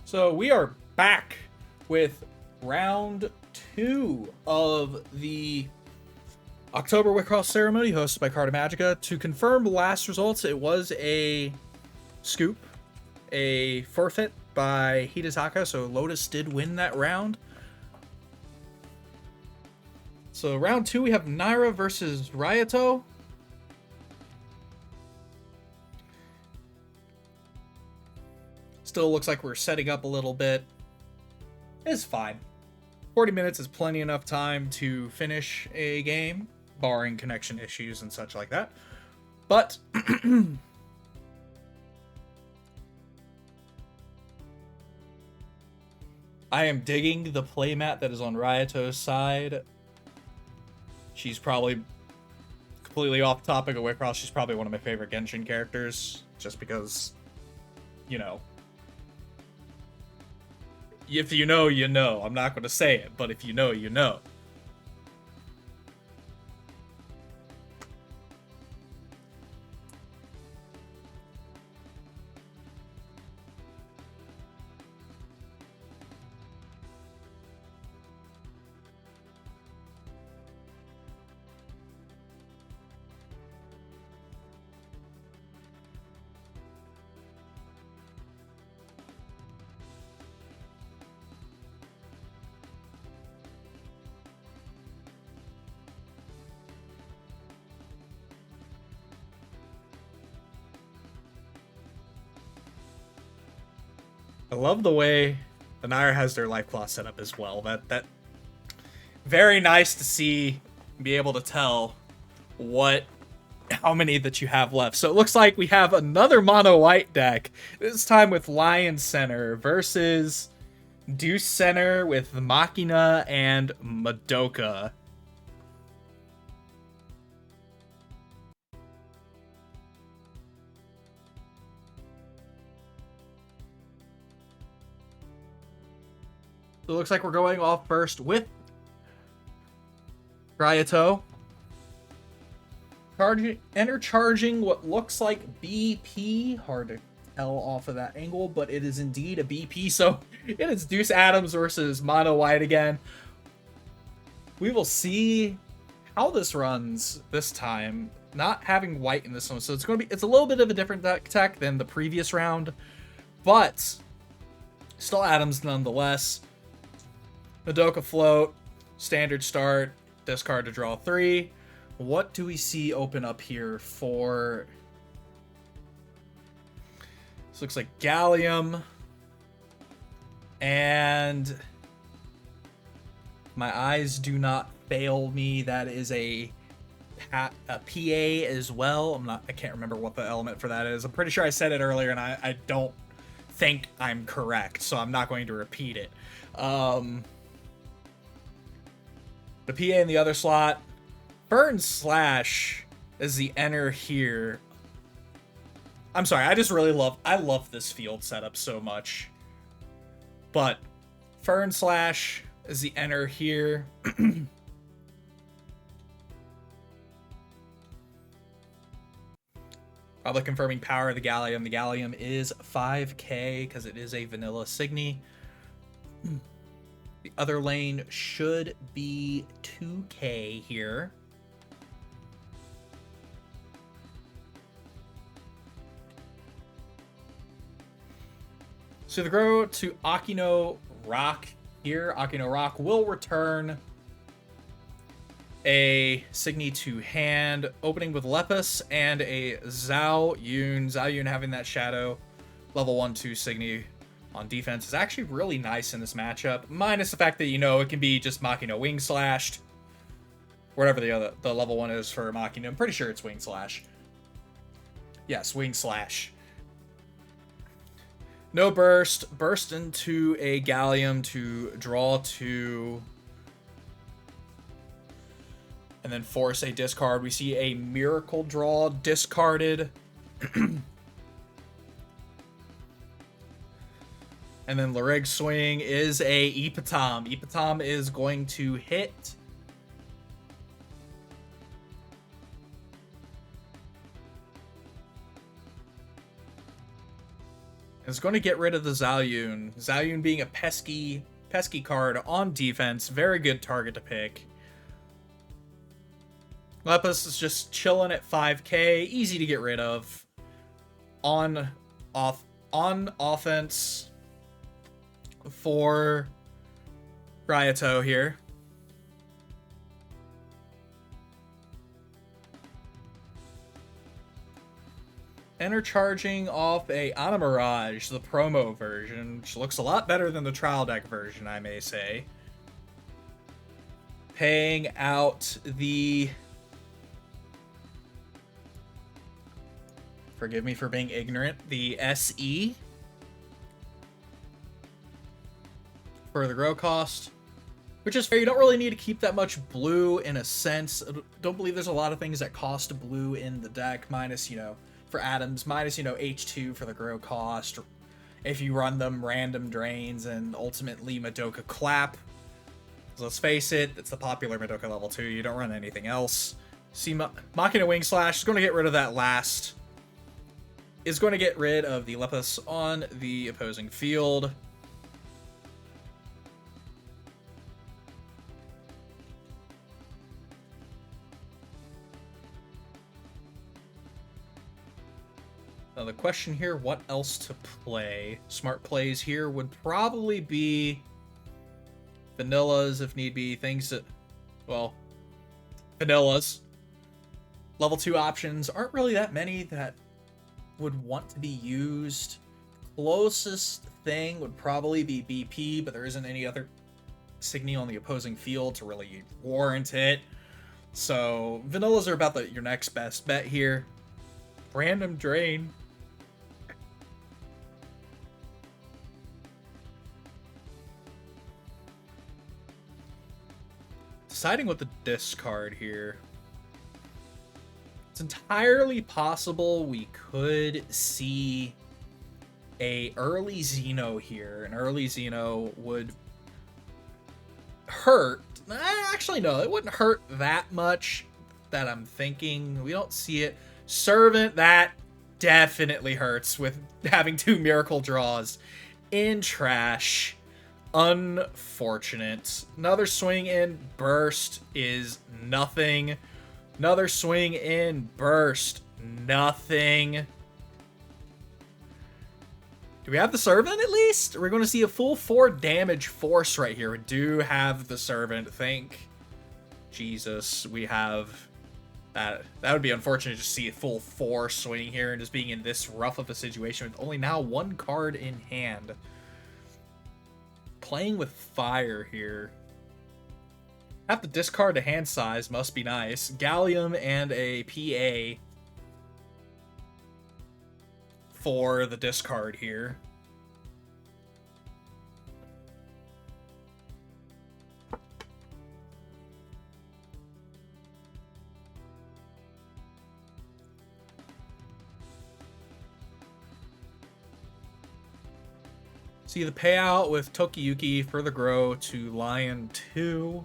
So we are back with round 2 of the October Wixoss ceremony hosted by Carta Magica. To confirm last results, it was a scoop, a forfeit by Hidetaka, so Lotus did win that round. So round 2, we have Naira versus Ryato. Still looks like we're setting up a little bit. It's fine. 40 minutes is plenty enough time to finish a game, barring connection issues and such like that. But I am digging the playmat that is on Ryato's side. She's probably completely off topic of Wixoss. She's probably one of my favorite Genshin characters, just because, you know, if you know, you know. I'm not going to say it, but if you know, you know. I love the way the Nair has their life class set up as well. That very nice to see, be able to tell how many that you have left. So it looks like we have another mono white deck, this time with Lion Center versus Deuce Center with Machina and Madoka. So it looks like we're going off first with Ryato. Charging what looks like BP. Hard to tell off of that angle, but it is indeed a BP. So it is Deuce Adams versus Mono White again. We will see how this runs this time. Not having white in this one, so it's a little bit of a different tech than the previous round, but still Adams nonetheless. Madoka float, standard start, discard to draw 3. What do we see open up here for... This looks like Gallium. And my eyes do not fail me. That is a PA as well. I can't remember what the element for that is. I'm pretty sure I said it earlier and I don't think I'm correct, so I'm not going to repeat it. The PA in the other slot. Burn Slash is the enter here. I'm sorry, I love this field setup so much. But Fern Slash is the enter here. Probably confirming power of the Gallium. The Gallium is 5k because it is a vanilla Signy. The other lane should be 2k here. So the grow to Akino Rock here. Akino Rock will return a Signy to hand, opening with Lepus and a Zhao Yun. Zhao Yun having that shadow level 1-2 Signy on defense is actually really nice in this matchup, minus the fact that, you know, it can be just Machina Wing Slashed. Whatever the level 1 is for Machina. I'm pretty sure it's Wing Slash. Yes, Wing Slash. No burst. Burst into a Gallium to draw 2. And then force a discard. We see a Miracle Draw discarded. And then Larig Swing is a Ipatom. Ipatom is going to hit. It's going to get rid of the Zalyun. Zalyun being a pesky card on defense. Very good target to pick. Lepus is just chilling at 5k. Easy to get rid of. On offense for Ryato here. Enter charging off a Ana Mirage, the promo version, which looks a lot better than the trial deck version, I may say. Paying out the... Forgive me for being ignorant. The SE. For the grow cost. Which is fair. You don't really need to keep that much blue in a sense. I don't believe there's a lot of things that cost blue in the deck. Minus, you know, for atoms. Minus, you know, H2 for the grow cost. If you run them random drains and ultimately Madoka Clap. So let's face it, it's the popular Madoka level 2. You don't run anything else. See, Machina Wing Slash is going to get rid of that last. Is going to get rid of the Lepus on the opposing field. Now the question here, what else to play? Smart plays here would probably be vanillas if need be. Things that, well, vanillas. Level 2 options aren't really that many that would want to be used. Closest thing would probably be BP, but there isn't any other Signy on the opposing field to really warrant it. So vanillas are about your next best bet here. Random drain. Deciding what the discard here. It's entirely possible we could see a early Xeno here. An early Xeno would hurt. Actually, no, it wouldn't hurt that much that I'm thinking. We don't see it. Servant, that definitely hurts with having 2 miracle draws in trash. Unfortunate. Another swing in burst is nothing. Another swing in burst. Nothing. Do we have the Servant at least? We're going to see a full 4 damage force right here. We do have the Servant. Thank Jesus we have that. That would be unfortunate to see a full 4 swing here and just being in this rough of a situation with only now 1 card in hand. Playing with fire here. Have to discard a hand size, must be nice. Gallium and a PA for the discard here. See the payout with Tokiyuki for the grow to Lion 2.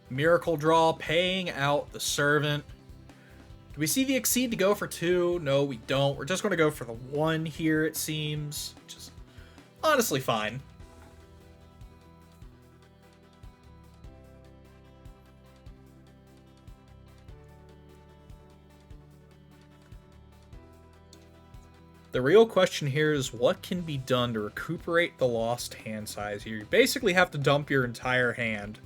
Miracle Draw paying out the Servant. Do we see the Exceed to go for 2? No, we don't. We're just going to go for the 1 here, it seems. Which is honestly fine. The real question here is what can be done to recuperate the lost hand size here. You basically have to dump your entire hand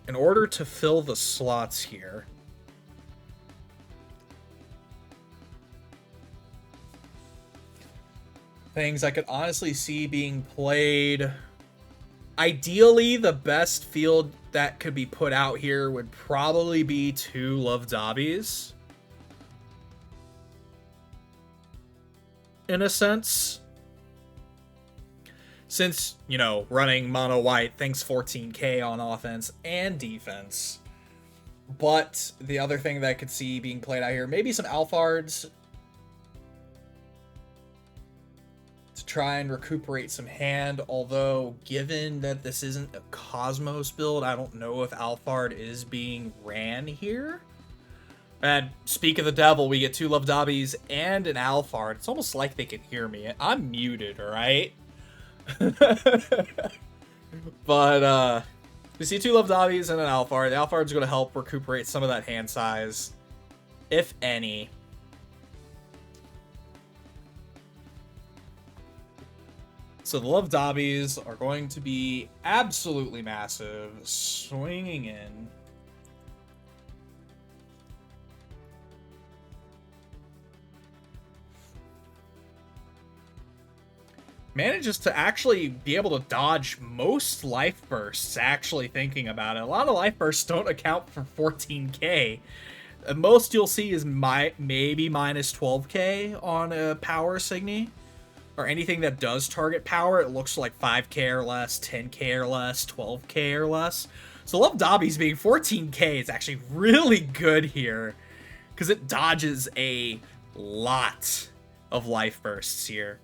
in order to fill the slots here. Things I could honestly see being played. Ideally, the best field that could be put out here would probably be 2 Love Dobbies. In a sense. Since, you know, running mono white, thanks 14k on offense and defense. But the other thing that I could see being played out here, maybe some Alphards to try and recuperate some hand. Although, given that this isn't a Cosmos build, I don't know if Alphard is being ran here. And speak of the devil, we get 2 Love Dobbies and an Alphard. It's almost like they can hear me. I'm muted, alright? But, we see 2 Love Dobbies and an Alphard. The Alphard's going to help recuperate some of that hand size, if any. So the Love Dobbies are going to be absolutely massive, swinging in. Manages to actually be able to dodge most life bursts, actually thinking about it. A lot of life bursts don't account for 14k. Most you'll see is maybe minus 12k on a power Signy. Or anything that does target power, it looks like 5k or less, 10k or less, 12k or less. So Love Dobbies being 14k is actually really good here, because it dodges a lot of life bursts here.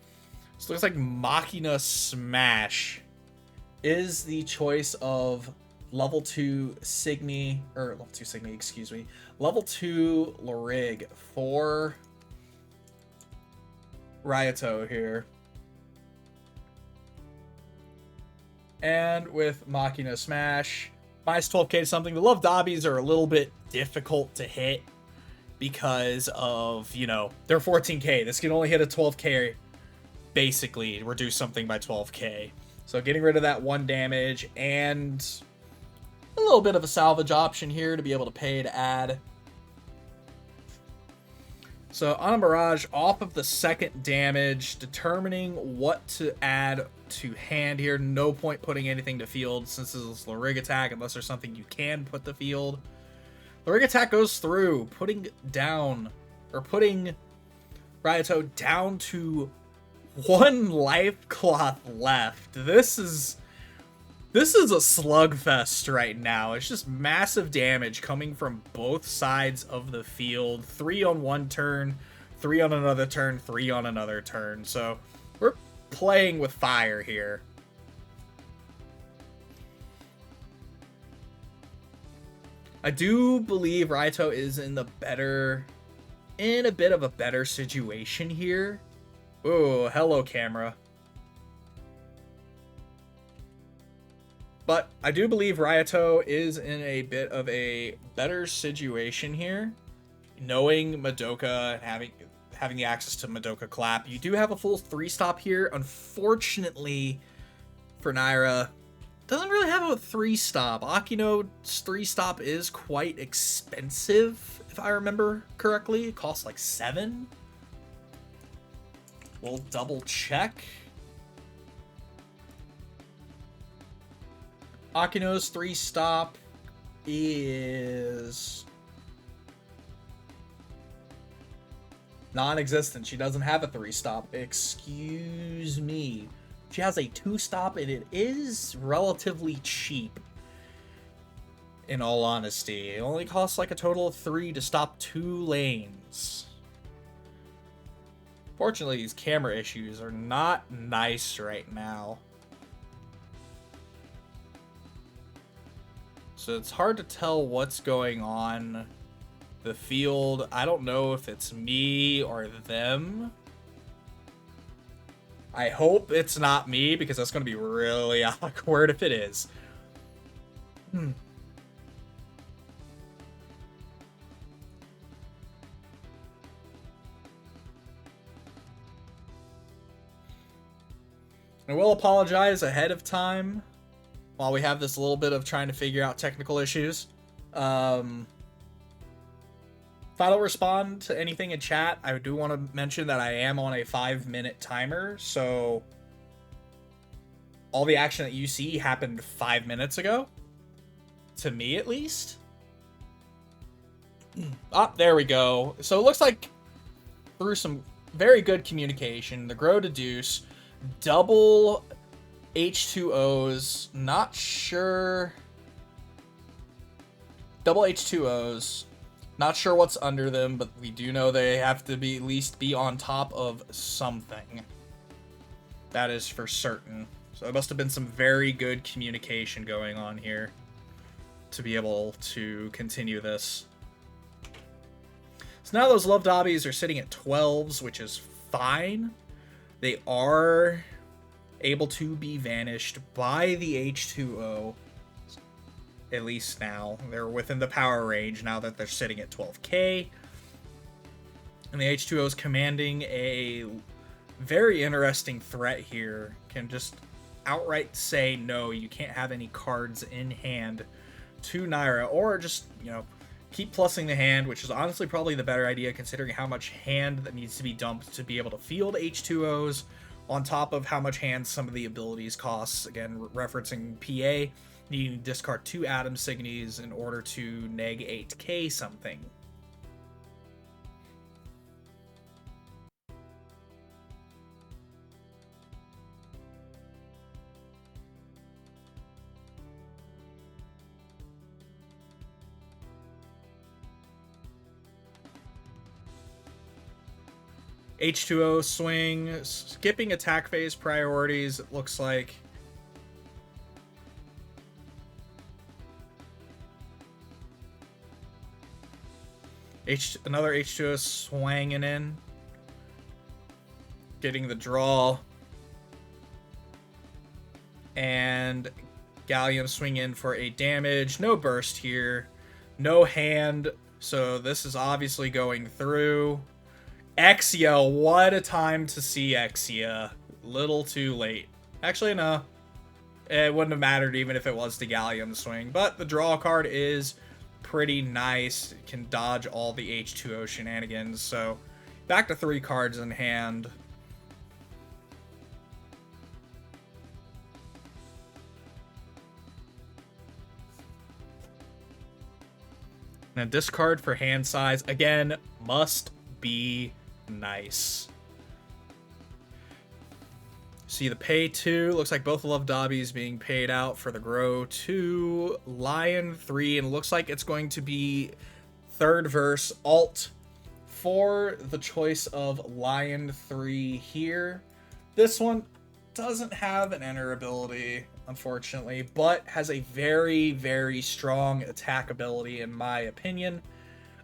So it looks like Machina Smash is the choice of level 2 Signy, or level 2 Signy, excuse me, level 2 Lorig for Ryato here. And with Machina Smash, minus 12k to something. The Love Dobbies are a little bit difficult to hit because of, you know, they're 14k. This can only hit a 12k, basically, reduce something by 12k. So getting rid of that 1 damage and a little bit of a salvage option here to be able to pay to add. So on a Mirage, off of the 2nd damage, determining what to add to hand here. No point putting anything to field since this is Lorig attack, unless there's something you can put to field. Lorig attack goes through, putting Ryato down to 1 life cloth left. This is a slugfest right now. It's just massive damage coming from both sides of the field. 3 on one turn, 3 on another turn, 3 on another turn. So we're playing with fire here. I do believe Ryato is in a bit of a better situation here. Oh, hello camera. But I do believe Ryato is in a bit of a better situation here. Knowing Madoka and having the access to Madoka Clap. You do have a full 3-stop here. Unfortunately for Naira, doesn't really have a 3-stop. Akino's 3-stop is quite expensive, if I remember correctly. It costs like 7. We'll double check. Akino's 3-stop is non-existent. She doesn't have a 3-stop. Excuse me. She has a 2-stop, and it is relatively cheap. In all honesty, it only costs like a total of 3 to stop 2 lanes. Fortunately, these camera issues are not nice right now. So it's hard to tell what's going on the field. I don't know if it's me or them. I hope it's not me, because that's going to be really awkward if it is. I will apologize ahead of time while we have this little bit of trying to figure out technical issues. If I don't respond to anything in chat, I do want to mention that I am on a 5-minute timer, so all the action that you see happened 5 minutes ago. To me, at least. Ah, there we go. So it looks like through some very good communication, the Grow to Deuce, double H2Os, not sure. Double H2Os. Not sure what's under them, but we do know they have to be at least be on top of something. That is for certain. So it must have been some very good communication going on here to be able to continue this. So now those love dobbies are sitting at 12s, which is fine. They are able to be vanished by the H2O. At least now. They're within the power range now that they're sitting at 12k. And the H2O is commanding a very interesting threat here. Can just outright say, no, you can't have any cards in hand to Naira. Or just, you know, keep plussing the hand, which is honestly probably the better idea considering how much hand that needs to be dumped to be able to field H2Os, on top of how much hand some of the abilities costs. Again, referencing PA, needing to discard 2 Atom Signies in order to neg 8k something. H2O swing, skipping attack phase priorities, it looks like. Another H2O swanging in. Getting the draw. And Gallium swing in for a damage. No burst here. No hand. So this is obviously going through. Exia, what a time to see Exia. Little too late. Actually, no. It wouldn't have mattered even if it was the Gallium swing. But the draw card is pretty nice. It can dodge all the H2O shenanigans. So, back to 3 cards in hand. And a discard for hand size. Again, must be nice. See the pay 2. Looks like both Love Dobbies being paid out for the Grow 2. Lion 3. And looks like it's going to be third verse alt for the choice of Lion 3 here. This one doesn't have an enter ability, unfortunately, but has a very, very strong attack ability, in my opinion.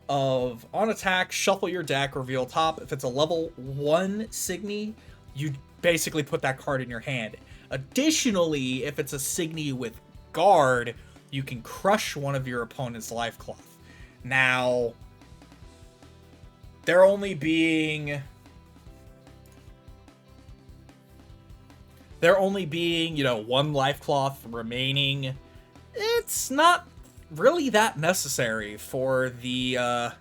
Of on attack, shuffle your deck, reveal top. If it's a level 1 Signy, you basically put that card in your hand. Additionally, if it's a Signy with guard, you can crush one of your opponent's life cloth. Now, there only being, you know, 1 life cloth remaining, it's not really that necessary for the,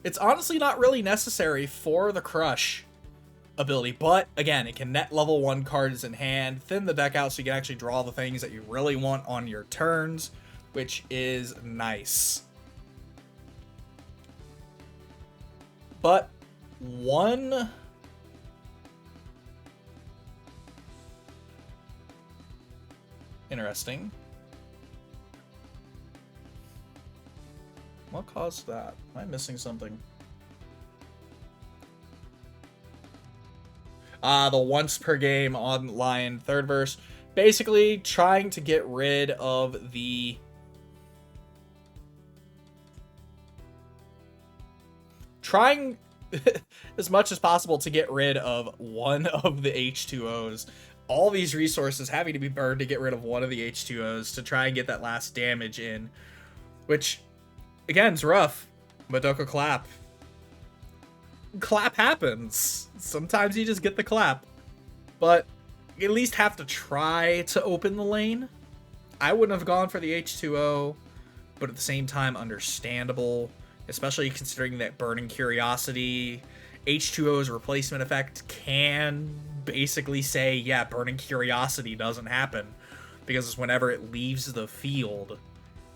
it's honestly not really necessary for the crush ability, but again, it can net level 1 cards in hand, thin the deck out so you can actually draw the things that you really want on your turns, which is nice. But one interesting. What caused that? Am I missing something? The once per game on Lion third verse. Basically trying to get rid of the as much as possible to get rid of one of the H2Os. All these resources having to be burned to get rid of one of the H2Os to try and get that last damage in. Which, again, is rough. Madoka clap. Clap happens. Sometimes you just get the clap. But you at least have to try to open the lane. I wouldn't have gone for the H2O, but at the same time, understandable. Especially considering that Burning Curiosity, H2O's replacement effect can basically say, yeah, Burning Curiosity doesn't happen. Because it's whenever it leaves the field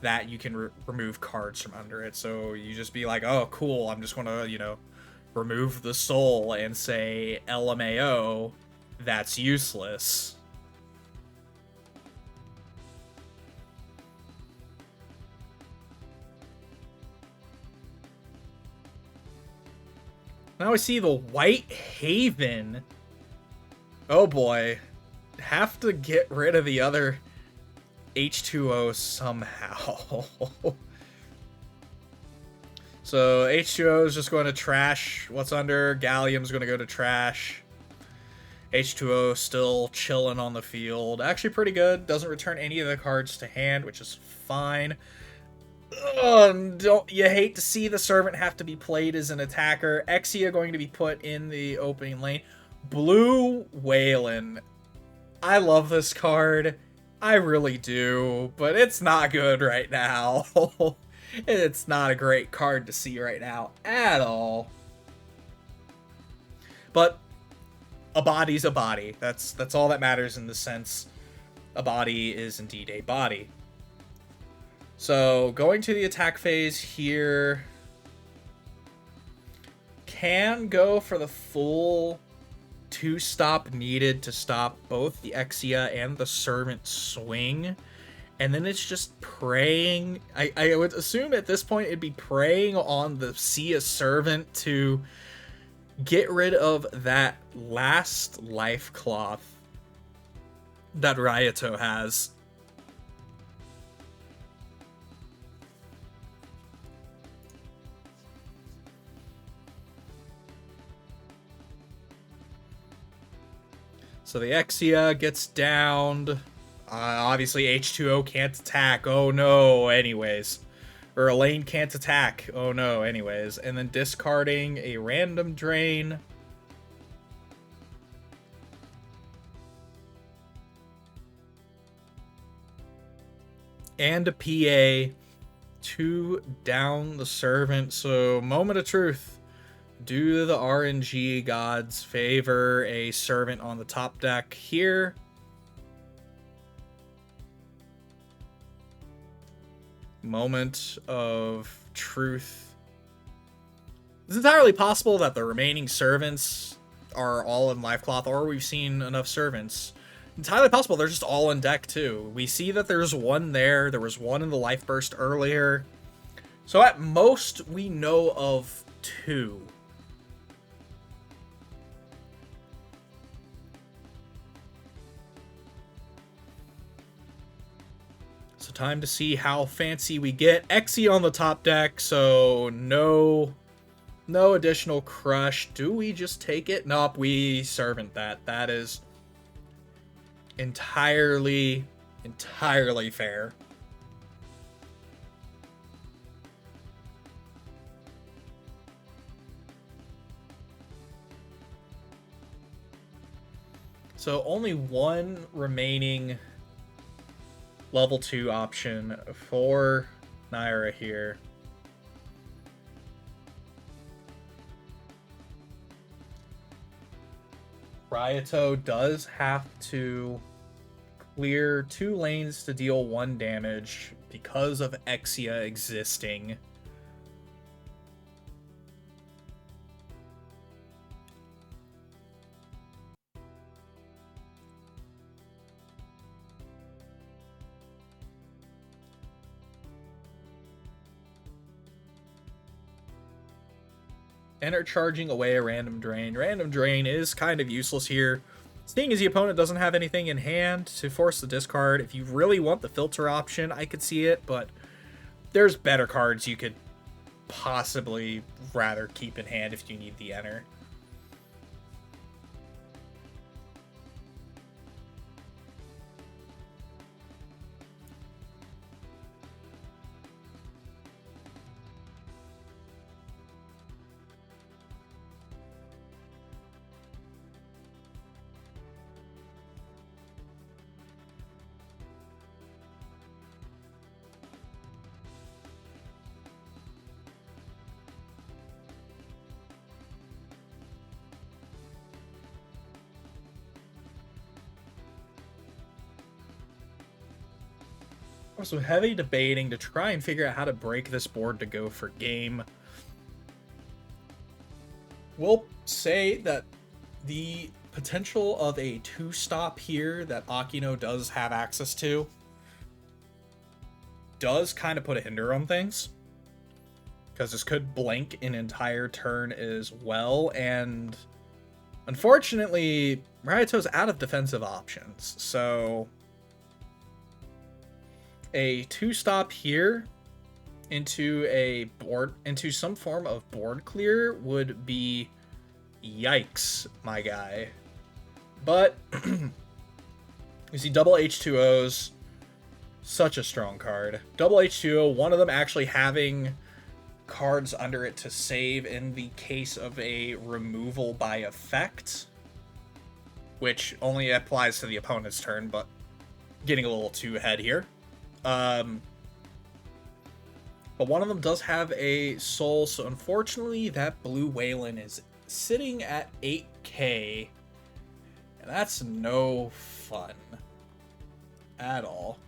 that you can remove cards from under it. So you just be like, oh, cool, I'm just going to, you know, remove the soul and say LMAO, that's useless. Now I see the White Haven. Oh boy. Have to get rid of the other H2O somehow. So H2O is just going to trash what's under. Gallium's going to go to trash. H2O still chilling on the field. Actually pretty good. Doesn't return any of the cards to hand, which is fine. Don't you hate to see the Servant have to be played as an attacker? Exia going to be put in the opening lane. Blue Whalen. I love this card. I really do, but it's not good right now. It's not a great card to see right now at all. But a body's a body. That's all that matters in this sense. A body is indeed a body. So going to the attack phase here. Can go for the full 2-stop needed to stop both the Exia and the Servant swing. And then it's just preying. I would assume at this point it'd be preying on the Sia Servant to get rid of that last life cloth that Ryato has. So the Exia gets downed. Obviously H2O can't attack. Oh no, anyways. Or Elaine can't attack. Oh no, anyways. And then discarding a random drain. And a PA to down the Servant. So, moment of truth. Do the RNG gods favor a Servant on the top deck here? Moment of truth. It's entirely possible that the remaining Servants are all in life cloth, or we've seen enough Servants. Entirely possible they're just all in deck too. We see that there's one there. There was one in the life burst earlier. So at most, we know of 2. So time to see how fancy we get. Exi on the top deck, so no additional crush. Do we just take it? Nope, we Servant that. That is entirely fair. So only one remaining level 2 option for Naira here. Ryato does have to clear 2 lanes to deal 1 damage because of Exia existing. Enter charging away a random drain. Random drain is kind of useless here. Seeing as the opponent doesn't have anything in hand to force the discard, if you really want the filter option, I could see it, but there's better cards you could possibly rather keep in hand if you need the enter. Also heavy debating to try and figure out how to break this board to go for game. We'll say that the potential of a 2-stop here that Akino does have access to does kind of put a hinder on things, because this could blink an entire turn as well, and unfortunately Ryato's out of defensive options, so a 2-stop here into some form of board clear would be yikes, my guy. But you see double H2Os, such a strong card. Double H2O, one of them actually having cards under it to save in the case of a removal by effect, which only applies to the opponent's turn, but getting a little too ahead here. But one of them does have a soul, so unfortunately that blue Waylon is sitting at 8k, and that's no fun at all.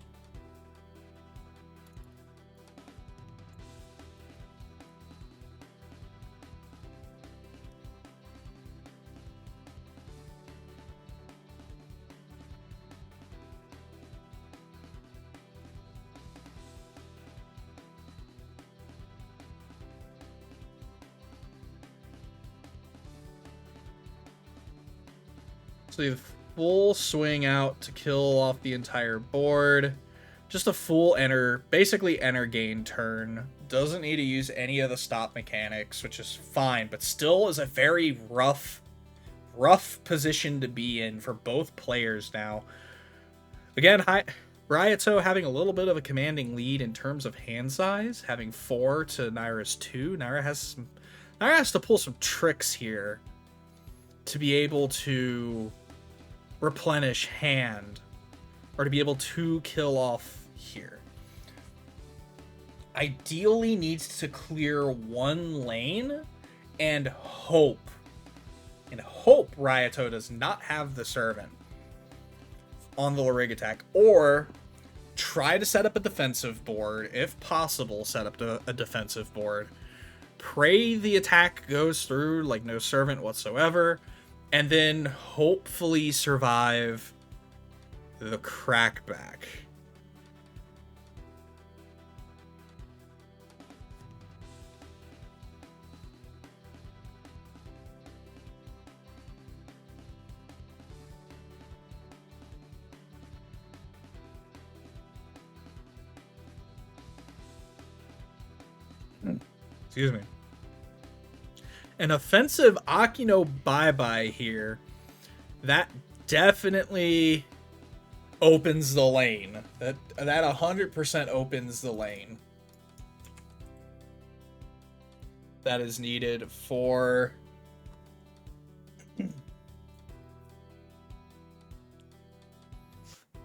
So the full swing out to kill off the entire board. Just a full enter, basically enter gain turn. Doesn't need to use any of the stop mechanics, which is fine, but still is a very rough position to be in for both players now. Again, Ryato having a little bit of a commanding lead in terms of hand size, having 4 to Naira's 2. Naira has to pull some tricks here to be able to replenish hand, or to be able to kill off here. Ideally needs to clear one lane and hope Ryato does not have the servant on the Larig attack, or try to set up a defensive board. If possible, set up a defensive board. Pray the attack goes through like no servant whatsoever, and then hopefully survive the crackback. Excuse me. An offensive Akino bye-bye here. That definitely opens the lane. That 100% opens the lane. That is needed for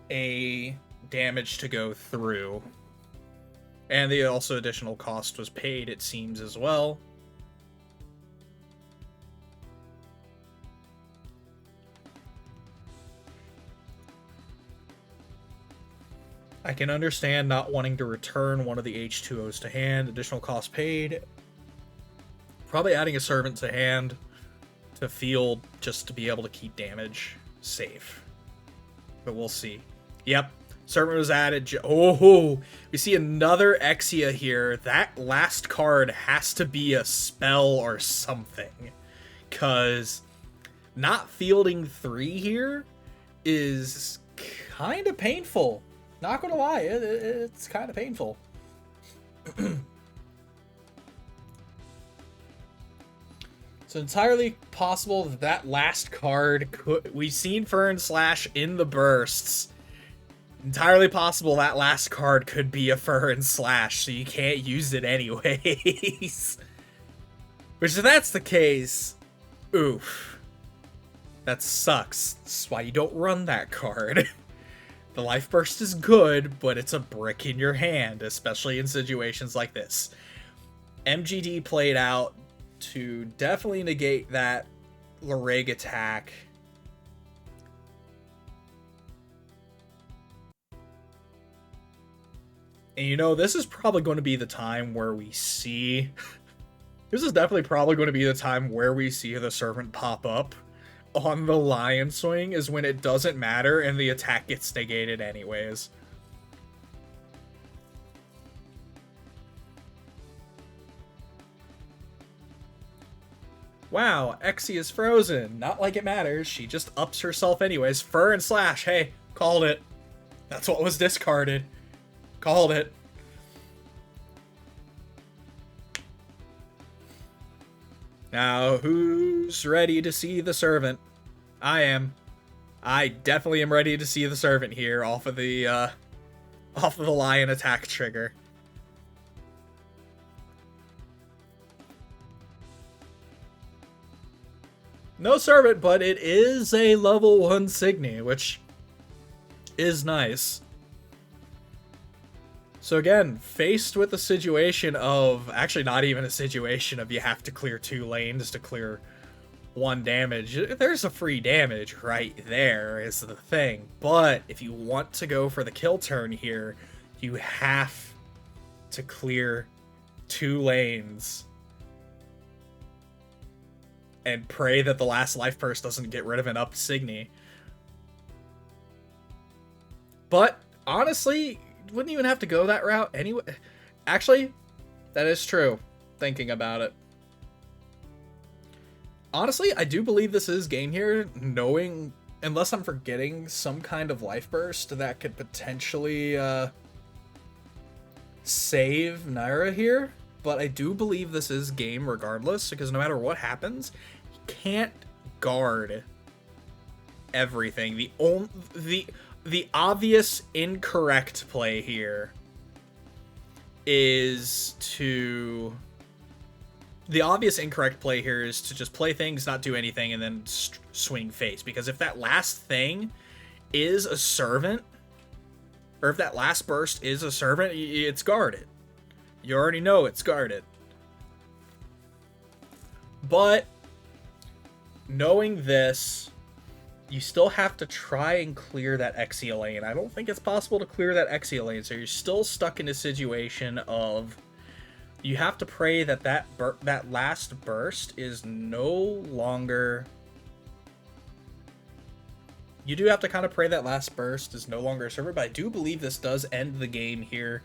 a damage to go through. And the also additional cost was paid, it seems, as well. I can understand not wanting to return one of the H2Os to hand. Additional cost paid. Probably adding a servant to hand to field just to be able to keep damage safe. But we'll see. Yep. Servant was added. Oh, we see another Exia here. That last card has to be a spell or something. Because not fielding 3 here is kind of painful. Not gonna lie, it's kind of painful. It's entirely possible that last card could... We've seen Fern Slash in the bursts. Entirely possible that last card could be a Fern Slash, so you can't use it anyways. Which, if that's the case, oof. That sucks. That's why you don't run that card. The Life Burst is good, but it's a brick in your hand, especially in situations like this. MGD played out to definitely negate that Larig attack. And you know, this is probably going to be the time where we see... This is definitely probably going to be the time where we see the Servant pop up on the Lion Swing, is when it doesn't matter and the attack gets negated anyways. Wow, Exie is frozen. Not like it matters. She just ups herself anyways. Fur and Slash. Hey, called it. That's what was discarded. Called it. Now, who's ready to see the servant? I am. I definitely am ready to see the servant here off of the lion attack trigger. No servant, but it is a level 1 Signy, which is nice. So again, faced with the situation of, actually not even a situation of you have to clear 2 lanes to clear 1 damage. There's a free damage right there is the thing. But if you want to go for the kill turn here, you have to clear 2 lanes and pray that the last life burst doesn't get rid of an up Signy. But honestly, wouldn't even have to go that route anyway. Actually, that is true, thinking about it. Honestly, I do believe this is game here, knowing, unless I'm forgetting some kind of life burst that could potentially save Naira here. But I do believe this is game regardless, because no matter what happens, he can't guard everything. The obvious incorrect play here is to... The obvious incorrect play here is to just play things, not do anything, and then swing face. Because if that last thing is a servant, or if that last burst is a servant, it's guarded. You already know it's guarded. But knowing this, you still have to try and clear that Exia lane. I don't think it's possible to clear that Exia lane, so you're still stuck in a situation of you have to pray that that last burst is no longer... You do have to kind of pray that last burst is no longer a server, but I do believe this does end the game here.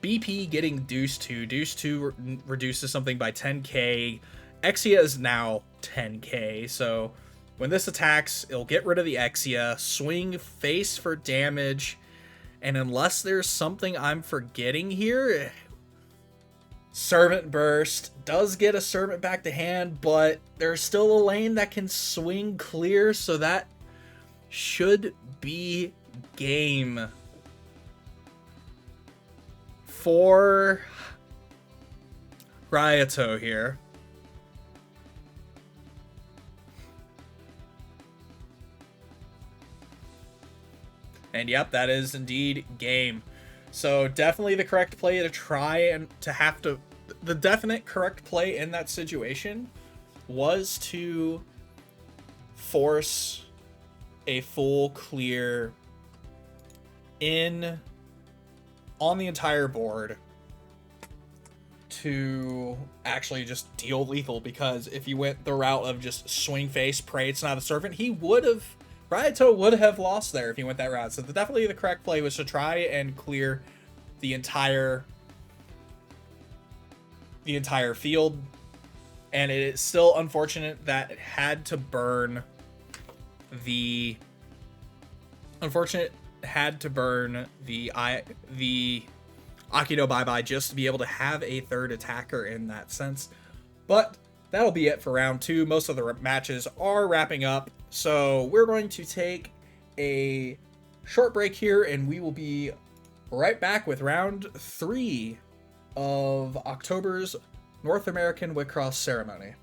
BP getting Deuce 2. Deuce 2 reduces something by 10k. Exia is now 10k, so when this attacks, it'll get rid of the Exia, swing face for damage, and unless there's something I'm forgetting here, Servant Burst does get a Servant back to hand, but there's still a lane that can swing clear, so that should be game for Ryato here. And yep, that is indeed game. So definitely the correct play to try and to have to... The definite correct play in that situation was to force a full clear on the entire board to actually just deal lethal, because if you went the route of just swing face, pray it's not a servant, he would have... Ryato would have lost there if he went that route. So definitely the correct play was to try and clear the entire field. And it is still unfortunate that it had to burn the Akido Bye-Bye just to be able to have a third attacker in that sense. But that'll be it for round 2. Most of the matches are wrapping up. So we're going to take a short break here, and we will be right back with round 3 of October's North American Wixoss ceremony.